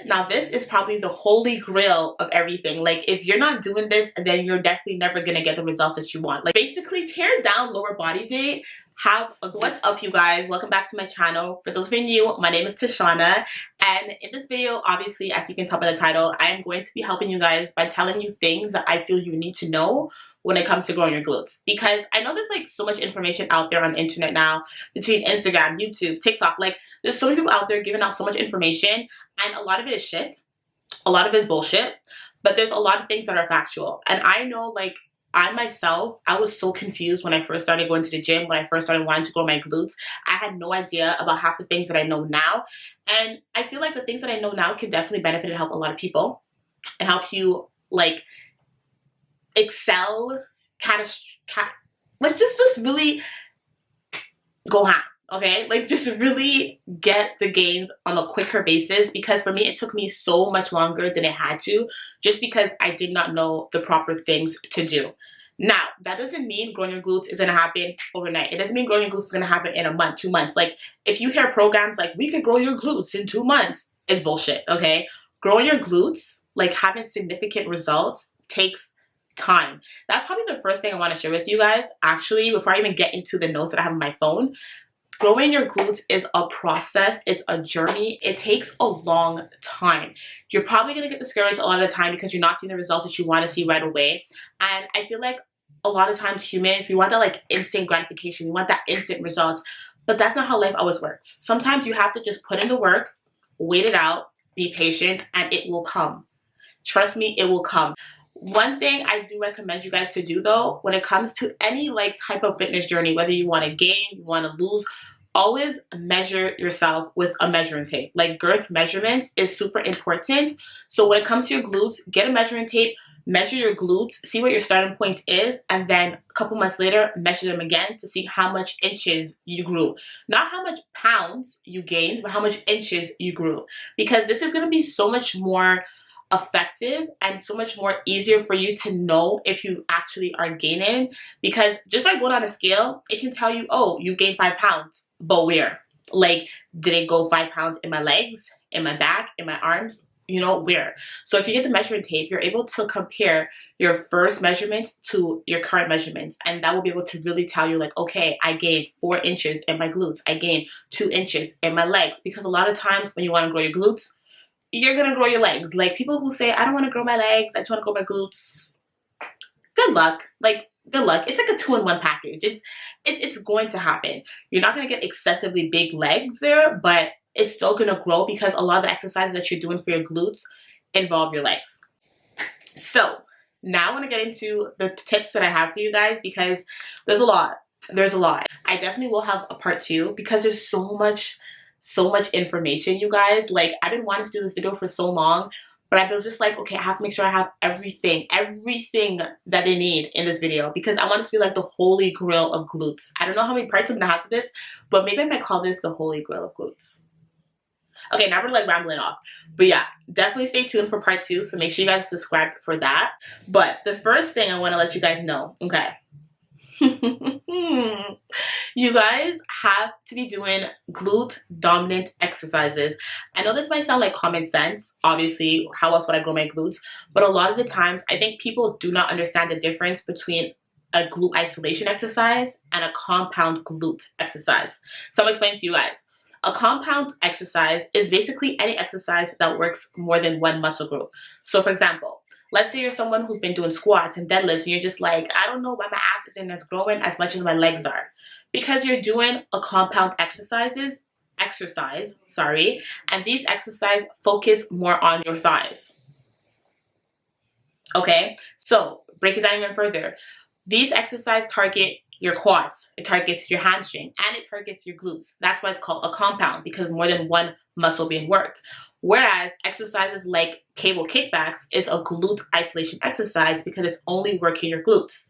Now this is probably the holy grail of everything. Like if you're not doing this, then you're definitely never gonna get the results that you want. Like basically tear down lower body day. What's up, you guys? Welcome back to my channel. For those of you new, my name is Tashana, and in this video, obviously, as you can tell by the title, I am going to be helping you guys by telling you things that I feel you need to know when it comes to growing your glutes. Because I know there's like so much information out there on the internet now, between Instagram, YouTube, TikTok. Like there's so many people out there giving out so much information, and a lot of it is shit, a lot of it is bullshit, but there's a lot of things that are factual. And I know, like, I myself, I was so confused when I first started going to the gym, when I first started wanting to grow my glutes. I had no idea about half the things that I know now. And I feel like the things that I know now can definitely benefit and help a lot of people and help you like excel, like just really go ham. Okay, like just really get the gains on a quicker basis, because for me it took me so much longer than it had to, just because I did not know the proper things to do. Now that doesn't mean growing your glutes is gonna happen overnight. It doesn't mean growing your glutes is gonna happen in a month, 2 months. Like if you hear programs like we can grow your glutes in 2 months, it's bullshit. Okay, growing your glutes, like having significant results, takes time. That's probably the first thing I want to share with you guys, actually, before I even get into the notes that I have on my phone. Growing your glutes is a process. It's a journey. It takes a long time. You're probably going to get discouraged a lot of the time because you're not seeing the results that you want to see right away. And I feel like a lot of times humans, we want that like instant gratification. We want that instant results. But that's not how life always works. Sometimes you have to just put in the work, wait it out, be patient, and it will come. Trust me, it will come. One thing I do recommend you guys to do though, when it comes to any like type of fitness journey, whether you want to gain, you want to lose, always measure yourself with a measuring tape. Like girth measurements is super important. So when it comes to your glutes, get a measuring tape, measure your glutes, see what your starting point is, and then a couple months later, measure them again to see how much inches you grew. Not how much pounds you gained, but how much inches you grew. Because this is going to be so much more effective and so much more easier for you to know if you actually are gaining, because just by going on a scale, it can tell you, oh, you gained 5 pounds, but where? Like, did it go 5 pounds in my legs, in my back, in my arms? You know, where? So if you get the measuring tape, you're able to compare your first measurements to your current measurements, and that will be able to really tell you like, okay, I gained 4 inches in my glutes, I gained 2 inches in my legs. Because a lot of times when you want to grow your glutes, you're gonna grow your legs. Like people who say, I don't want to grow my legs, I just want to grow my glutes. Good luck. Like, good luck. It's like a 2-in-1 package. It's going to happen. You're not gonna get excessively big legs there, but it's still gonna grow because a lot of the exercises that you're doing for your glutes involve your legs. So now I want to get into the tips that I have for you guys, because there's a lot. There's a lot. I definitely will have a part 2 because there's so much information, you guys. Like I've been wanting to do this video for so long, but I was just like, okay, I have to make sure I have everything that they need in this video, because I want this to be like the holy grail of glutes. I don't know how many parts I'm gonna have to this, but maybe I might call this the holy grail of glutes. Okay, now we're like rambling off, but yeah, definitely stay tuned for part 2, so make sure you guys subscribe for that. But the first thing I want to let you guys know, okay, you guys have to be doing glute dominant exercises. I know this might sound like common sense, obviously, how else would I grow my glutes? But a lot of the times, I think people do not understand the difference between a glute isolation exercise and a compound glute exercise. So I'm explaining to you guys. A compound exercise is basically any exercise that works more than one muscle group. So for example, let's say you're someone who's been doing squats and deadlifts and you're just like, I don't know why my ass isn't as growing as much as my legs are. Because you're doing a compound exercise, and these exercises focus more on your thighs. Okay, so break it down even further. These exercises target your quads, it targets your hamstring, and it targets your glutes. That's why it's called a compound, because more than one muscle being worked. Whereas exercises like cable kickbacks is a glute isolation exercise because it's only working your glutes.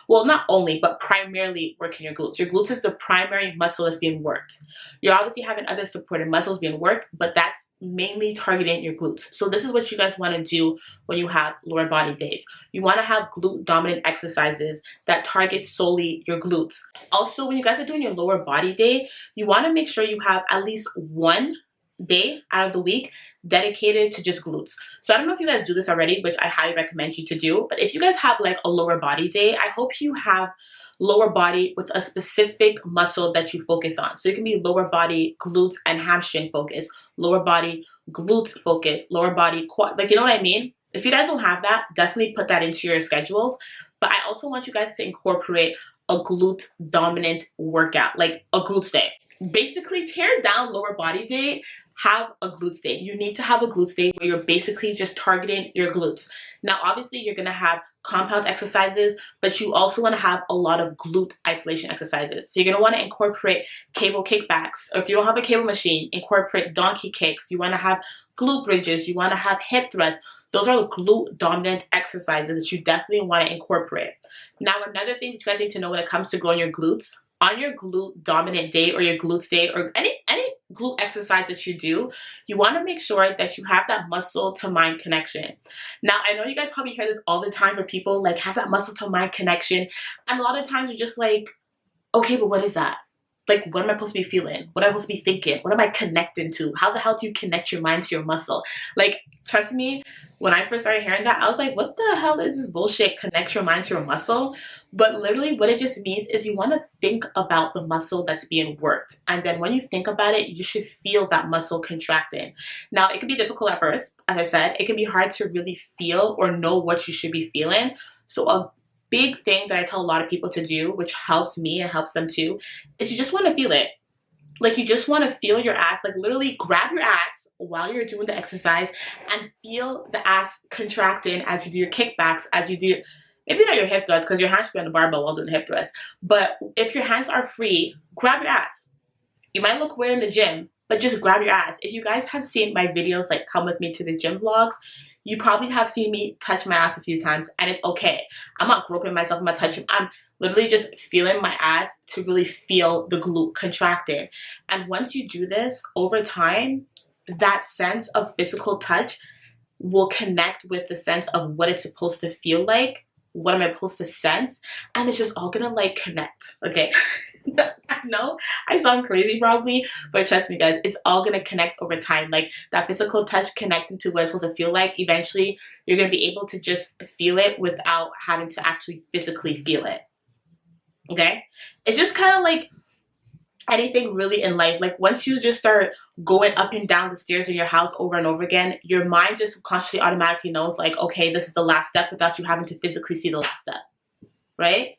Well, not only, but primarily working your glutes. Your glutes is the primary muscle that's being worked. You're obviously having other supported muscles being worked, but that's mainly targeting your glutes. So this is what you guys want to do when you have lower body days. You want to have glute dominant exercises that target solely your glutes. Also, when you guys are doing your lower body day, you want to make sure you have at least one day out of the week dedicated to just glutes. So I don't know if you guys do this already, which I highly recommend you to do, but if you guys have like a lower body day, I hope you have lower body with a specific muscle that you focus on. So it can be lower body, glutes, and hamstring focus, lower body, glutes focus, lower body, quad, like, you know what I mean? If you guys don't have that, definitely put that into your schedules. But I also want you guys to incorporate a glute dominant workout, like a glutes day. Basically, tear down lower body day, have a glutes day. You need to have a glutes day where you're basically just targeting your glutes. Now, obviously, you're going to have compound exercises, but you also want to have a lot of glute isolation exercises. So you're going to want to incorporate cable kickbacks, or if you don't have a cable machine, incorporate donkey kicks. You want to have glute bridges. You want to have hip thrusts. Those are the glute dominant exercises that you definitely want to incorporate. Now, another thing that you guys need to know when it comes to growing your glutes, on your glute dominant day or your glutes day or any glute exercise that you do, you want to make sure that you have that muscle to mind connection. Now, I know you guys probably hear this all the time for people like have that muscle to mind connection. And a lot of times you're just like, okay, but what is that? Like, what am I supposed to be feeling? What am I supposed to be thinking? What am I connecting to? How the hell do you connect your mind to your muscle? Like, trust me, when I first started hearing that, I was like, what the hell is this bullshit, connect your mind to your muscle? But literally what it just means is you want to think about the muscle that's being worked. And then when you think about it, you should feel that muscle contracting. Now, it can be difficult at first. As I said, it can be hard to really feel or know what you should be feeling. So a big thing that I tell a lot of people to do, which helps me and helps them too, is you just want to feel it. Like, you just want to feel your ass, like literally grab your ass while you're doing the exercise and feel the ass contracting as you do your kickbacks, as you do, maybe not your hip thrusts because your hands should be on the barbell while doing hip thrusts, but if your hands are free, grab your ass. You might look weird in the gym, but just grab your ass. If you guys have seen my videos like Come With Me to the Gym vlogs, you probably have seen me touch my ass a few times, and it's okay. I'm not groping myself, I'm not touching. I'm literally just feeling my ass to really feel the glute contracted. And once you do this over time, that sense of physical touch will connect with the sense of what it's supposed to feel like. What am I supposed to sense? And it's just all gonna like connect, okay? I know I sound crazy probably, but trust me guys, it's all gonna connect over time. Like that physical touch connecting to what it's supposed to feel like, eventually you're gonna be able to just feel it without having to actually physically feel it, okay? It's just kind of like anything really in life. Like once you just start going up and down the stairs in your house over and over again, your mind just consciously automatically knows like, okay, this is the last step without you having to physically see the last step, right?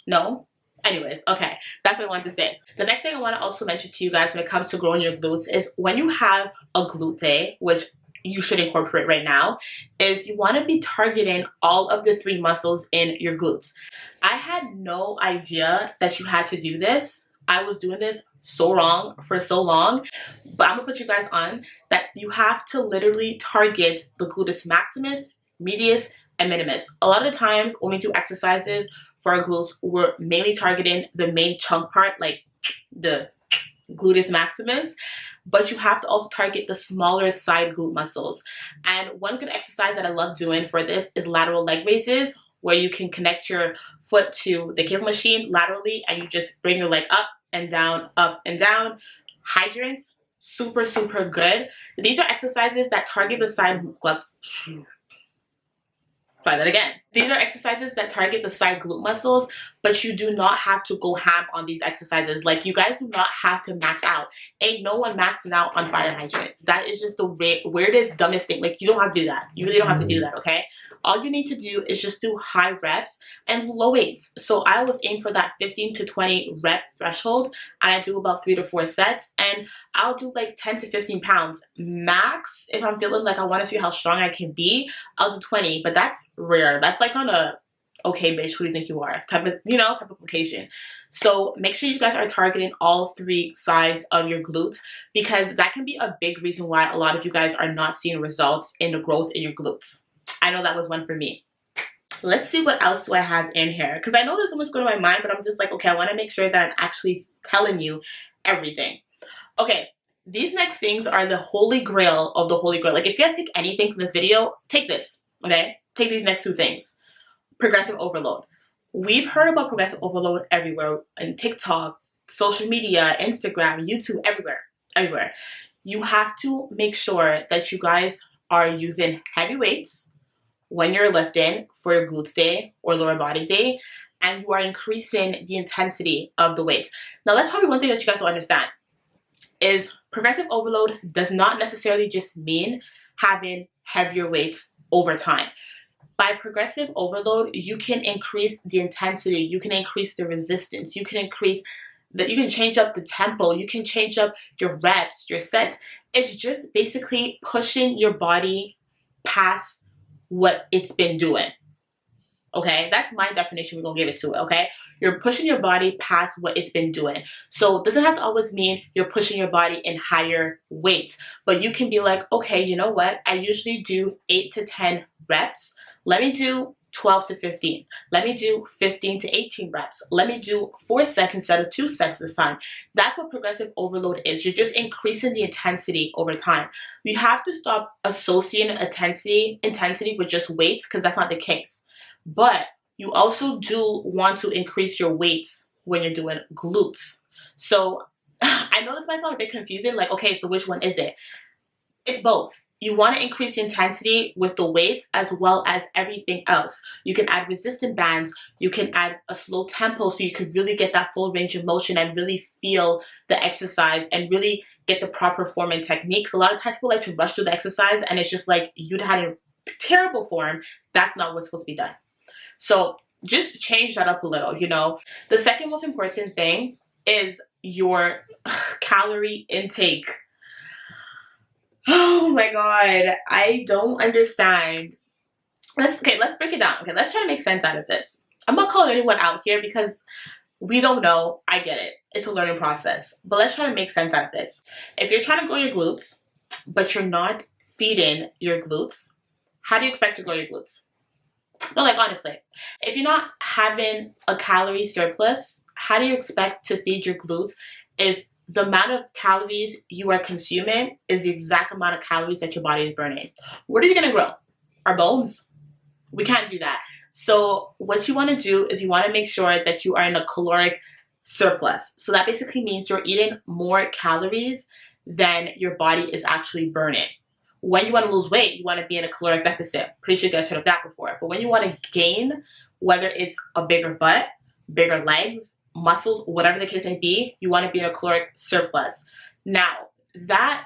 No? Anyways, okay, that's what I wanted to say. The next thing I want to also mention to you guys when it comes to growing your glutes is when you have a glute day, which you should incorporate right now, is you want to be targeting all of the 3 muscles in your glutes. I had no idea that you had to do this. I was doing this so wrong for so long, but I'm gonna put you guys on that you have to literally target the gluteus maximus, medius, and minimus. A lot of the times when we do exercises for our glutes, we're mainly targeting the main chunk part, like the gluteus maximus, but you have to also target the smaller side glute muscles. And one good exercise that I love doing for this is lateral leg raises, where you can connect your foot to the cable machine laterally and you just bring your leg up and down, up and down. Hydrants, super, super good. These are exercises that target the side glutes. Try that again. These are exercises that target the side glute muscles, but you do not have to go ham on these exercises. Like, you guys do not have to max out. Ain't no one maxing out on fire hydrants. That is just the weirdest, dumbest thing. Like, you don't have to do that. You really don't have to do that, okay? All you need to do is just do high reps and low weights. So I always aim for that 15 to 20 rep threshold, and I do about 3 to 4 sets, and I'll do like 10 to 15 pounds max. If I'm feeling like I want to see how strong I can be, I'll do 20, but that's rare. That's like on a okay bitch, who do you think you are type of, you know, type of occasion. So make sure you guys are targeting all 3 sides of your glutes, because that can be a big reason why a lot of you guys are not seeing results in the growth in your glutes. I know that was one for me. Let's see what else do I have in here, because I know there's so much going on in my mind, but I'm just like, okay, I want to make sure that I'm actually telling you everything. Okay, these next things are the holy grail of the holy grail. Like, if you guys take anything from this video, take this, okay? Take these next 2 things. Progressive overload. We've heard about progressive overload everywhere, on TikTok, social media, Instagram, YouTube, everywhere. you have to make sure that you guys are using heavy weights when you're lifting for your glutes day or lower body day, and you are increasing the intensity of the weights. Now, that's probably one thing that you guys will understand is progressive overload does not necessarily just mean having heavier weights over time. By progressive overload, you can increase the intensity, you can increase the resistance, you can change up the tempo, you can change up your reps, your sets. It's just basically pushing your body past what it's been doing. Okay, that's my definition. We're gonna give it to it. Okay, you're pushing your body past what it's been doing. So it doesn't have to always mean you're pushing your body in higher weights, but you can be like, okay, you know what? I usually do 8 to 10 reps. Let me do 12 to 15. Let me do 15 to 18 reps. Let me do 4 sets instead of 2 sets this time. That's what progressive overload is. You're just increasing the intensity over time. You have to stop associating intensity with just weights, because that's not the case. But you also do want to increase your weights when you're doing glutes. So I know this might sound a bit confusing, like, okay, so which one is it? It's both. You want to increase the intensity with the weights as well as everything else. You can add resistant bands, you can add a slow tempo so you can really get that full range of motion and really feel the exercise and really get the proper form and techniques. A lot of times people like to rush through the exercise and it's just like you'd had a terrible form. That's not what's supposed to be done. So just change that up a little, you know. The second most important thing is your calorie intake. Oh my God, I don't understand. Let's break it down. Okay, let's try to make sense out of this. I'm not calling anyone out here because we don't know. I get it. It's a learning process. But let's try to make sense out of this. If you're trying to grow your glutes, but you're not feeding your glutes, how do you expect to grow your glutes? No, like honestly, if you're not having a calorie surplus, how do you expect to feed your glutes if the amount of calories you are consuming is the exact amount of calories that your body is burning? What are you going to grow? Our bones? We can't do that. So what you want to do is you want to make sure that you are in a caloric surplus. So that basically means you're eating more calories than your body is actually burning. When you want to lose weight, you want to be in a caloric deficit. Pretty sure you guys heard of that before. But when you want to gain, whether it's a bigger butt, bigger legs, muscles, whatever the case may be, you want to be in a caloric surplus. Now, that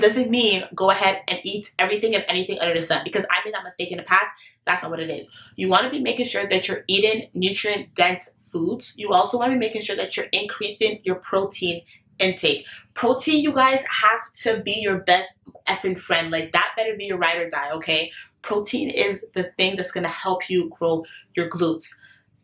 doesn't mean go ahead and eat everything and anything under the sun, because I made that mistake in the past. That's not what it is. You want to be making sure that you're eating nutrient-dense foods. You also want to be making sure that you're increasing your protein intake. Protein, you guys, have to be your best effing friend. Like, that better be your ride or die, okay? Protein is the thing that's going to help you grow your glutes.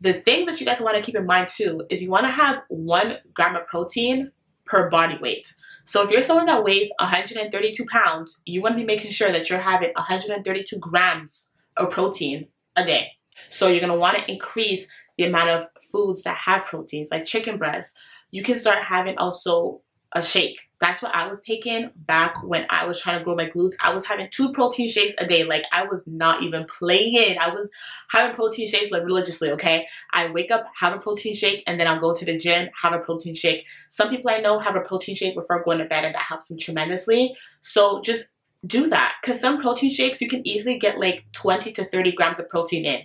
The thing that you guys want to keep in mind too is you want to have 1 gram of protein per body weight. So if you're someone that weighs 132 pounds, you want to be making sure that you're having 132 grams of protein a day. So you're going to want to increase the amount of foods that have proteins, like chicken breast. You can start having also a shake. That's what I was taking back when I was trying to grow my glutes. I was having 2 protein shakes a day. Like, I was not even playing. I was having protein shakes like religiously, okay? I wake up, have a protein shake, and then I'll go to the gym, have a protein shake. Some people I know have a protein shake before going to bed, and that helps them tremendously. So just do that, because some protein shakes, you can easily get like 20 to 30 grams of protein in.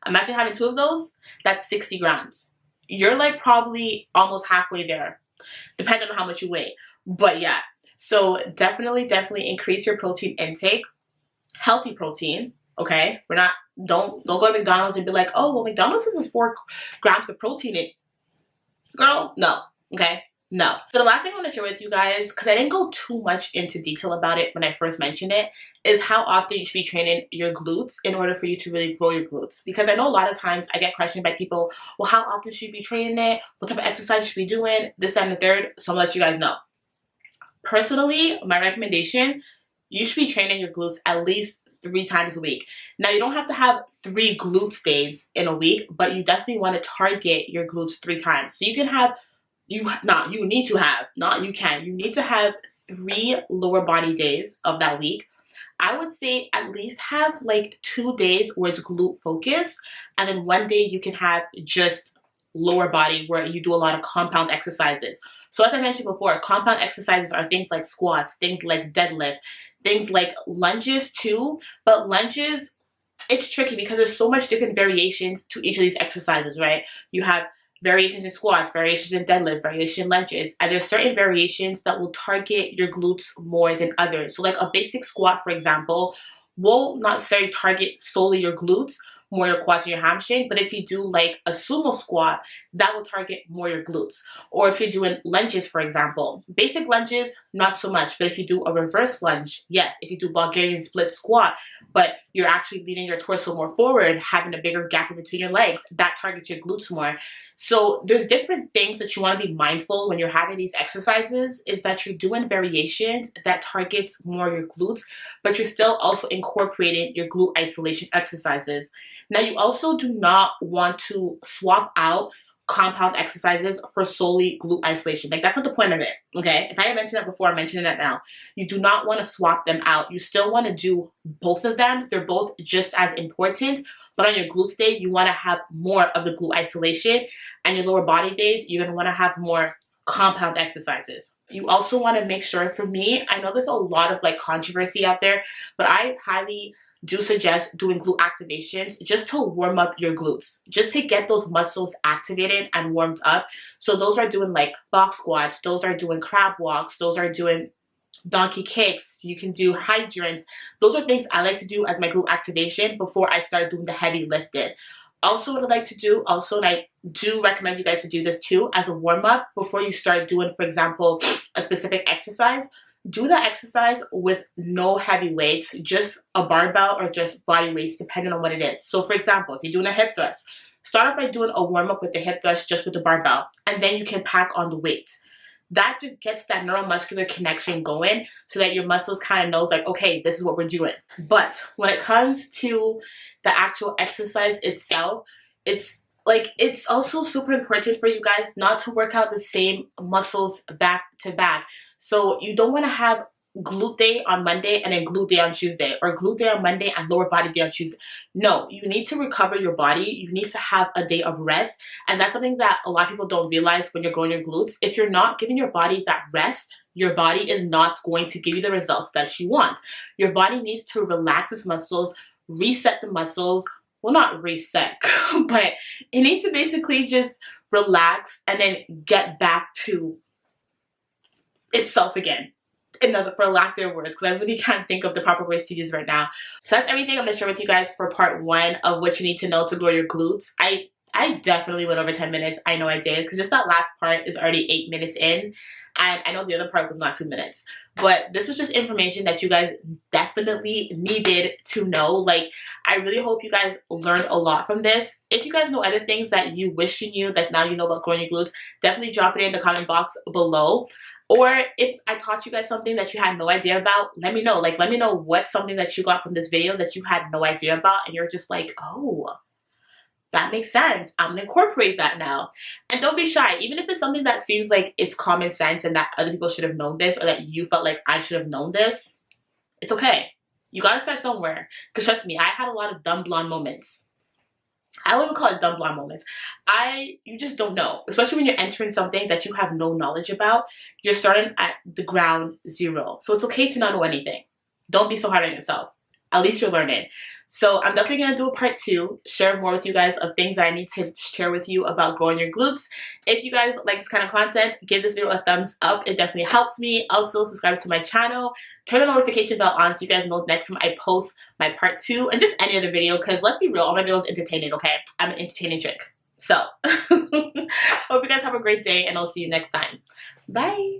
Imagine having 2 of those. That's 60 grams. You're like probably almost halfway there, depending on how much you weigh. But yeah, so definitely increase your protein intake. Healthy protein, okay? Don't go to McDonald's and be like, oh, well, McDonald's says 4 grams of protein in. Girl, no, okay? No. So the last thing I want to share with you guys, because I didn't go too much into detail about it when I first mentioned it, is how often you should be training your glutes in order for you to really grow your glutes. Because I know a lot of times I get questioned by people, well, how often should you be training it? What type of exercise you should be doing? This, that, and the third. So I'm going to let you guys know. Personally, my recommendation, you should be training your glutes at least 3 times a week. Now, you don't have to have 3 glutes days in a week, but you definitely want to target your glutes 3 times. So you can have you need to have 3 lower body days of that week. I would say at least have like 2 days where it's glute focused, and then 1 day you can have just lower body where you do a lot of compound exercises. So as I mentioned before, compound exercises are things like squats, things like deadlift, things like lunges too. But lunges, it's tricky because there's so much different variations to each of these exercises, right? You have variations in squats, variations in deadlifts, variation in lunges, and there's certain variations that will target your glutes more than others. So like a basic squat, for example, will not necessarily target solely your glutes, more your quads and your hamstring, but if you do like a sumo squat, that will target more your glutes. Or if you're doing lunges, for example, basic lunges, not so much, but if you do a reverse lunge, yes. If you do Bulgarian split squat, but you're actually leaning your torso more forward, having a bigger gap in between your legs, that targets your glutes more. So there's different things that you want to be mindful when you're having these exercises, is that you're doing variations that targets more your glutes, but you're still also incorporating your glute isolation exercises. Now, you also do not want to swap out compound exercises for solely glute isolation. Like, that's not the point of it, okay? If I had mentioned that before, I'm mentioning that now. You do not want to swap them out. You still want to do both of them. They're both just as important, but on your glutes day, you want to have more of the glute isolation, and your lower body days, you're going to want to have more compound exercises. You also want to make sure, for me, I know there's a lot of like controversy out there, but I highly do suggest doing glute activations just to warm up your glutes, just to get those muscles activated and warmed up. So those are doing like box squats, those are doing crab walks, those are doing donkey kicks, you can do hydrants. Those are things I like to do as my glute activation before I start doing the heavy lifting. Also, what I like to do, and I do recommend you guys to do this too, as a warm-up before you start doing, for example, a specific exercise, do that exercise with no heavy weights, just a barbell or just body weights, depending on what it is. So for example, if you're doing a hip thrust, start off by doing a warm-up with the hip thrust just with the barbell, and then you can pack on the weight. That just gets that neuromuscular connection going so that your muscles kind of knows like, okay, this is what we're doing. But when it comes to the actual exercise itself, it's also super important for you guys not to work out the same muscles back to back. So you don't want to have glute day on Monday and then glute day on Tuesday, or glute day on Monday and lower body day on Tuesday. No, you need to recover your body. You need to have a day of rest. And that's something that a lot of people don't realize when you're growing your glutes. If you're not giving your body that rest, your body is not going to give you the results that you want. Your body needs to relax its muscles, reset the muscles. Well, not reset, but it needs to basically just relax and then get back to itself again. For lack of better words, because I really can't think of the proper words to use right now. So that's everything I'm going to share with you guys for part 1 of what you need to know to grow your glutes. I definitely went over 10 minutes. I know I did, because just that last part is already 8 minutes in, and I know the other part was not 2 minutes. But this was just information that you guys definitely needed to know. Like, I really hope you guys learned a lot from this. If you guys know other things that you wish you knew that now you know about growing your glutes, definitely drop it in the comment box below. Or if I taught you guys something that you had no idea about, let me know. Like, let me know what's something that you got from this video that you had no idea about, and you're just like, oh, that makes sense. I'm gonna incorporate that now. And don't be shy. Even if it's something that seems like it's common sense and that other people should have known this, or that you felt like I should have known this, it's okay. You gotta start somewhere. Because trust me, I had a lot of dumb blonde moments. I wouldn't call it dumb blonde moments. You just don't know. Especially when you're entering something that you have no knowledge about. You're starting at the ground zero. So it's okay to not know anything. Don't be so hard on yourself. At least you're learning. So I'm definitely going to do a part 2, share more with you guys of things that I need to share with you about growing your glutes. If you guys like this kind of content, give this video a thumbs up. It definitely helps me. Also, subscribe to my channel. Turn the notification bell on so you guys know next time I post my part 2 and just any other video, because let's be real, all my videos are entertaining, okay? I'm an entertaining chick. So, hope you guys have a great day, and I'll see you next time. Bye!